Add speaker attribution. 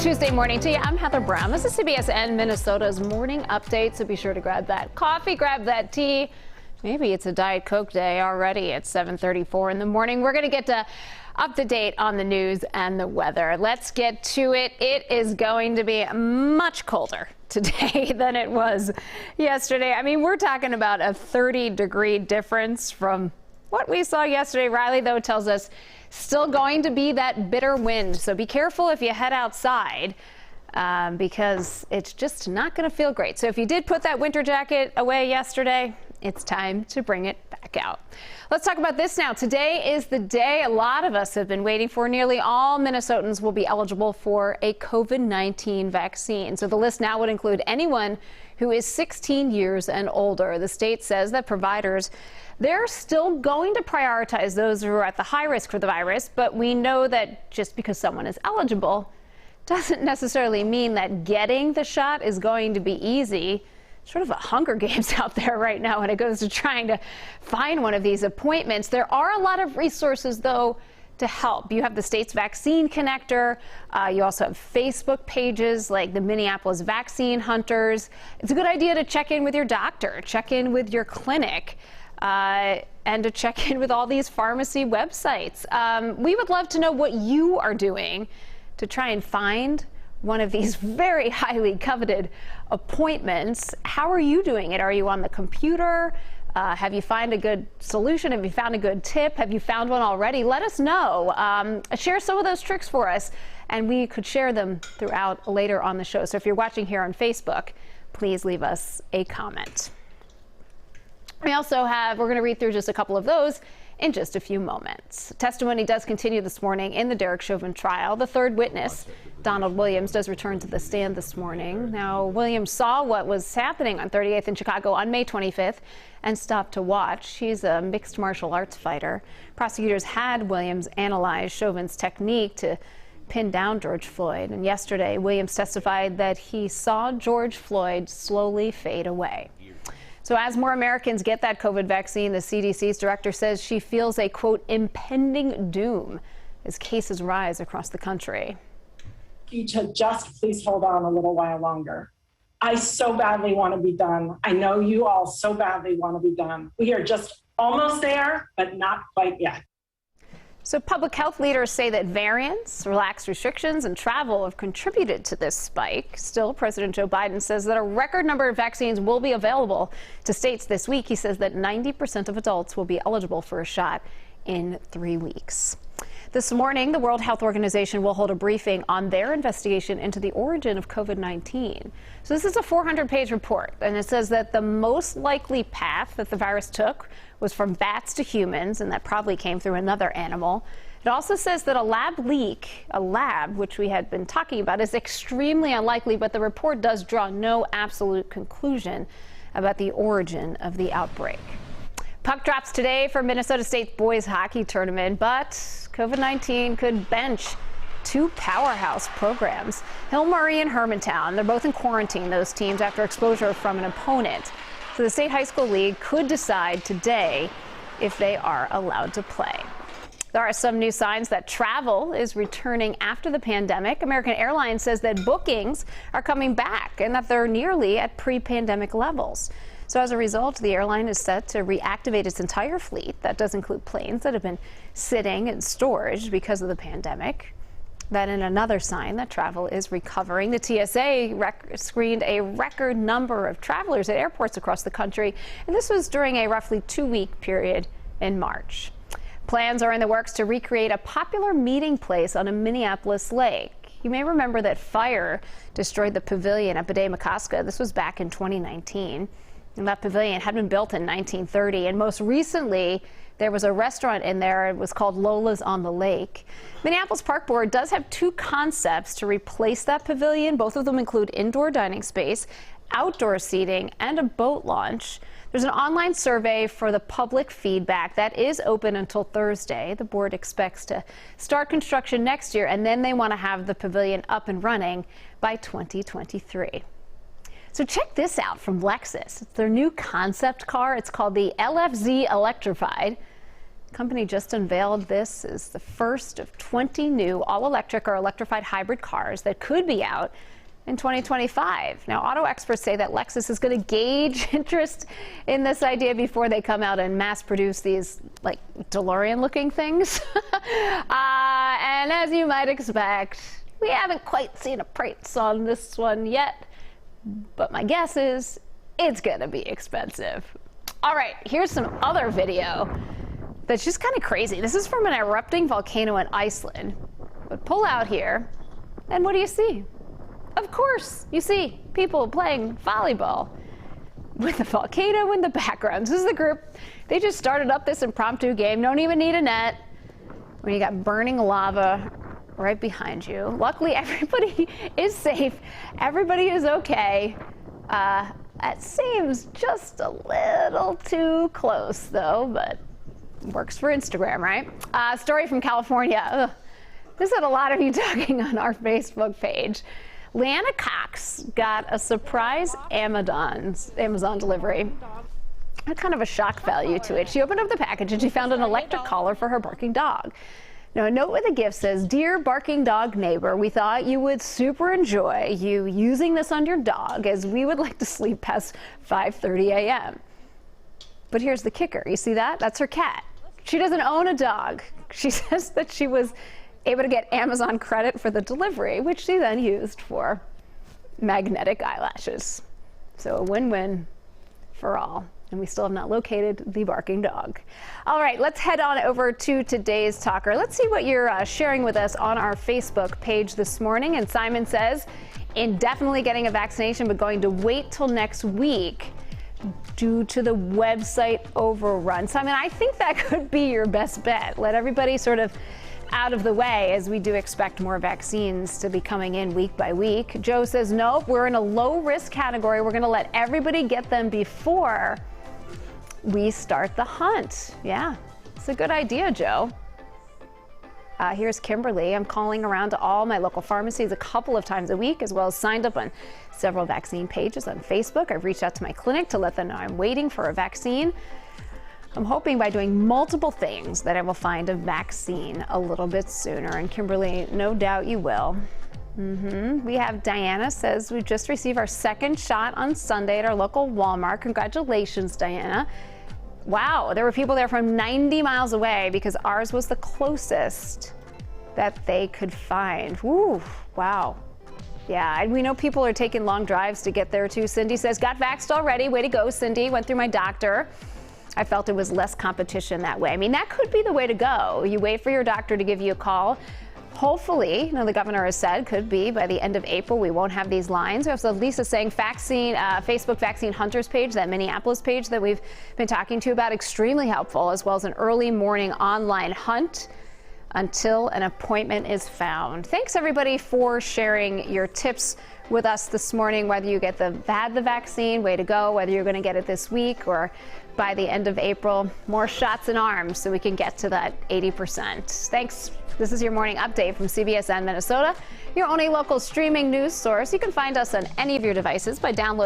Speaker 1: Tuesday morning to you. I'm Heather Brown. This is CBSN Minnesota's morning update, so be sure to grab that coffee, grab that tea. Maybe it's a Diet Coke day already at 7:34 in the morning. We're going to get up to date on the news and the weather. Let's get to it. It is going to be much colder today than it was yesterday. I mean, we're talking about a 30-degree difference from what we saw yesterday. Riley, though, tells us still going to be that bitter wind. So be careful if you head outside because it's just not going to feel great. So if you did put that winter jacket away yesterday, it's time to bring it back out. Let's talk about this now. Today is the day a lot of us have been waiting for. Nearly all Minnesotans will be eligible for a COVID-19 vaccine. So the list now would include anyone who is 16 years and older. The state says that providers, they're still going to prioritize those who are at the high risk for the virus, but we know that just because someone is eligible doesn't necessarily mean that getting the shot is going to be easy. Sort of a Hunger Games out there right now when it goes to trying to find one of these appointments. There are a lot of resources, though, to help. You have the state's vaccine connector. You also have Facebook pages like the Minneapolis Vaccine Hunters. It's a good idea to check in with your doctor, check in with your clinic, and to check in with all these pharmacy websites. We would love to know what you are doing to try and find one of these very highly coveted appointments. How are you doing it? Are you on the computer? Have you found a good solution? Have you found a good tip? Have you found one already? Let us know. Share some of those tricks for us, and we could share them throughout later on the show. So if you're watching here on Facebook, please leave us a comment. We also have, we're going to read through just a couple of those in just a few moments. Testimony does continue this morning in the Derek Chauvin trial. The third witness, Donald Williams, does return to the stand this morning. Now, Williams saw what was happening on 38th in Chicago on May 25th and stopped to watch. He's a mixed martial arts fighter. Prosecutors had Williams analyze Chauvin's technique to pin down George Floyd. And yesterday, Williams testified that he saw George Floyd slowly fade away. So as more Americans get that COVID vaccine, the CDC's director says she feels a, quote, impending doom as cases rise across the country.
Speaker 2: You to just please hold on a little while longer. I so badly want to be done. I know you all so badly want to be done. We are just almost there, but not quite yet.
Speaker 1: So public health leaders say that variants, relaxed restrictions, and travel have contributed to this spike. Still, President Joe Biden says that a record number of vaccines will be available to states this week. He says that 90% of adults will be eligible for a shot in 3 weeks. This morning, the World Health Organization will hold a briefing on their investigation into the origin of COVID-19. So this is a 400-page report, and it says that the most likely path that the virus took was from bats to humans, and that probably came through another animal. It also says that a lab leak, which we had been talking about, is extremely unlikely, but the report does draw no absolute conclusion about the origin of the outbreak. Puck drops today for Minnesota State's boys hockey tournament, but COVID-19 could bench two powerhouse programs. Hill Murray and Hermantown, they're both in quarantine, those teams, after exposure from an opponent. So the State High School League could decide today if they are allowed to play. There are some new signs that travel is returning after the pandemic. American Airlines says that bookings are coming back and that they're nearly at pre-pandemic levels. So as a result, the airline is set to reactivate its entire fleet. That does include planes that have been sitting in storage because of the pandemic. That in another sign that travel is recovering. The TSA screened a record number of travelers at airports across the country, and this was during a roughly 2-week period in March. Plans are in the works to recreate a popular meeting place on a Minneapolis lake. You may remember that fire destroyed the pavilion at Bede-Makaska. This was back in 2019. And that pavilion had been built in 1930, and most recently there was a restaurant in there. It was called Lola's on the Lake. Minneapolis Park Board does have two concepts to replace that pavilion. Both of them include indoor dining space, outdoor seating, and a boat launch. There's an online survey for the public feedback that is open until Thursday. The board expects to start construction next year, and then they want to have the pavilion up and running by 2023. So check this out from Lexus. It's their new concept car. It's called the LFZ Electrified. Company just unveiled this is the first of 20 new all-electric or electrified hybrid cars that could be out in 2025. Now, auto experts say that Lexus is going to gauge interest in this idea before they come out and mass produce these like DeLorean-looking things. And as you might expect, we haven't quite seen a price on this one yet, but my guess is it's going to be expensive. All right, here's some other video that's just kind of crazy. This is from an erupting volcano in Iceland. But pull out here, and what do you see? Of course, you see people playing volleyball with the volcano in the background. This is the group. They just started up this impromptu game. Don't even need a net. When you got burning lava right behind you. Luckily, everybody is safe. Everybody is okay. That seems just a little too close, though, but works for Instagram, right? Story from California. Ugh. This had a lot of you talking on our Facebook page. Leanna Cox got a surprise Amazon delivery. Had kind of a shock value to it. She opened up the package and she found an electric collar for her barking dog. Now, a note with a gift says, "Dear barking dog neighbor, we thought you would super enjoy you using this on your dog as we would like to sleep past 5:30 a.m. But here's the kicker. You see that? That's her cat. She doesn't own a dog. She says that she was able to get Amazon credit for the delivery, which she then used for magnetic eyelashes. So a win-win for all. And we still have not located the barking dog. All right, let's head on over to today's talker. Let's see what you're sharing with us on our Facebook page this morning. And Simon says, indefinitely getting a vaccination, but going to wait till next week due to the website overrun. Simon, I think that could be your best bet. Let everybody sort of out of the way, as we do expect more vaccines to be coming in week by week. Joe says, nope, we're in a low risk category. We're going to let everybody get them before we start the hunt. Yeah, it's a good idea, Joe. Here's Kimberly. I'm calling around to all my local pharmacies a couple of times a week, as well as signed up on several vaccine pages on Facebook. I've reached out to my clinic to let them know I'm waiting for a vaccine. I'm hoping by doing multiple things that I will find a vaccine a little bit sooner. And Kimberly, no doubt you will. We have Diana says we just received our second shot on Sunday at our local Walmart. Congratulations, Diana. Wow, there were people there from 90 miles away because ours was the closest that they could find. Woo, wow. Yeah, and we know people are taking long drives to get there too. Cindy says, got vaxxed already. Way to go, Cindy. Went through my doctor. I felt it was less competition that way. I mean, that could be the way to go. You wait for your doctor to give you a call. Hopefully, the governor has said, could be by the end of April, we won't have these lines. We have Lisa saying Facebook Vaccine Hunters page, that Minneapolis page that we've been talking to you about, extremely helpful, as well as an early morning online hunt until an appointment is found. Thanks, everybody, for sharing your tips with us this morning, whether you had the vaccine, way to go, whether you're going to get it this week or by the end of April. More shots in arms so we can get to that 80%. Thanks. This is your morning update from CBSN Minnesota, your only local streaming news source. You can find us on any of your devices by downloading